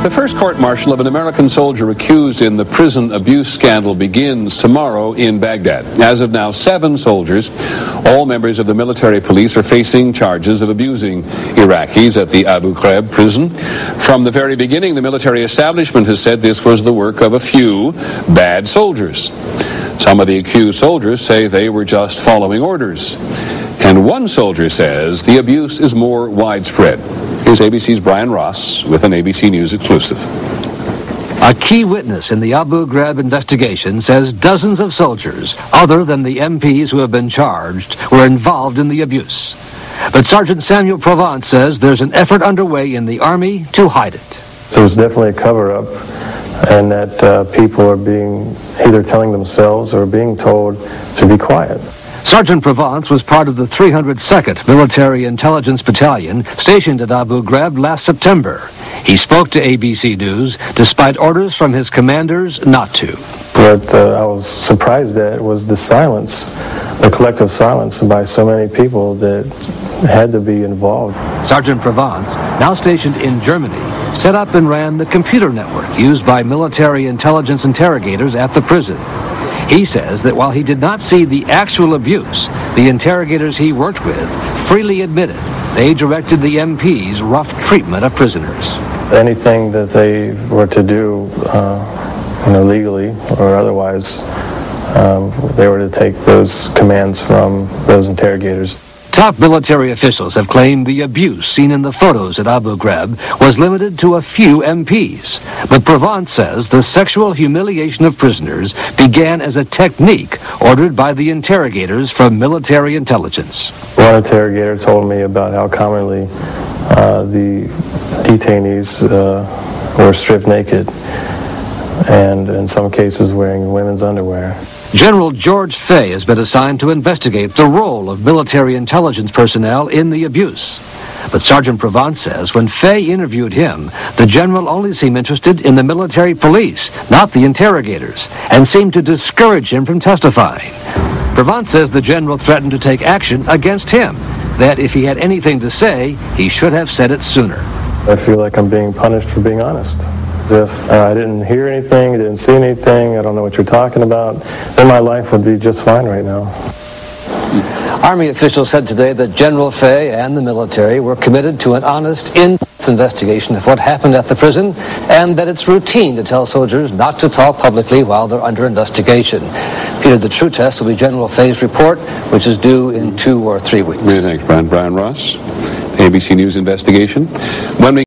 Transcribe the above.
The first court-martial of an American soldier accused in the prison abuse scandal begins tomorrow in Baghdad. As of now, 7 soldiers, all members of the military police, are facing charges of abusing Iraqis at the Abu Ghraib prison. From the very beginning, the military establishment has said this was the work of a few bad soldiers. Some of the accused soldiers say they were just following orders. And one soldier says the abuse is more widespread. Here's ABC's Brian Ross with an ABC News exclusive. A key witness in the Abu Ghraib investigation says dozens of soldiers, other than the MPs who have been charged, were involved in the abuse. But Sergeant Samuel Provance says there's an effort underway in the Army to hide it. So it's definitely a cover-up, and that people are being either telling themselves or being told to be quiet. Sergeant Provance was part of the 302nd Military Intelligence Battalion stationed at Abu Ghraib last September. He spoke to ABC News despite orders from his commanders not to. What I was surprised at was the silence, the collective silence by so many people that had to be involved. Sergeant Provance, now stationed in Germany, set up and ran the computer network used by military intelligence interrogators at the prison. He says that while he did not see the actual abuse, the interrogators he worked with freely admitted they directed the MP's rough treatment of prisoners. Anything that they were to do, legally or otherwise, they were to take those commands from those interrogators. Top military officials have claimed the abuse seen in the photos at Abu Ghraib was limited to a few MPs. But Provance says the sexual humiliation of prisoners began as a technique ordered by the interrogators from military intelligence. One interrogator told me about how commonly the detainees were stripped naked, and in some cases wearing women's underwear. General George Fay has been assigned to investigate the role of military intelligence personnel in the abuse. But Sergeant Provance says when Fay interviewed him, the general only seemed interested in the military police, not the interrogators, and seemed to discourage him from testifying. Provance says the general threatened to take action against him, that if he had anything to say, he should have said it sooner. I feel like I'm being punished for being honest. If I didn't hear anything, didn't see anything, I don't know what you're talking about, then my life would be just fine right now. Army officials said today that General Fay and the military were committed to an honest, in-depth investigation of what happened at the prison, and that it's routine to tell soldiers not to talk publicly while they're under investigation. Peter, the true test will be General Fay's report, which is due in 2 or 3 weeks. Many thanks, Brian. Brian Ross, ABC News investigation. When we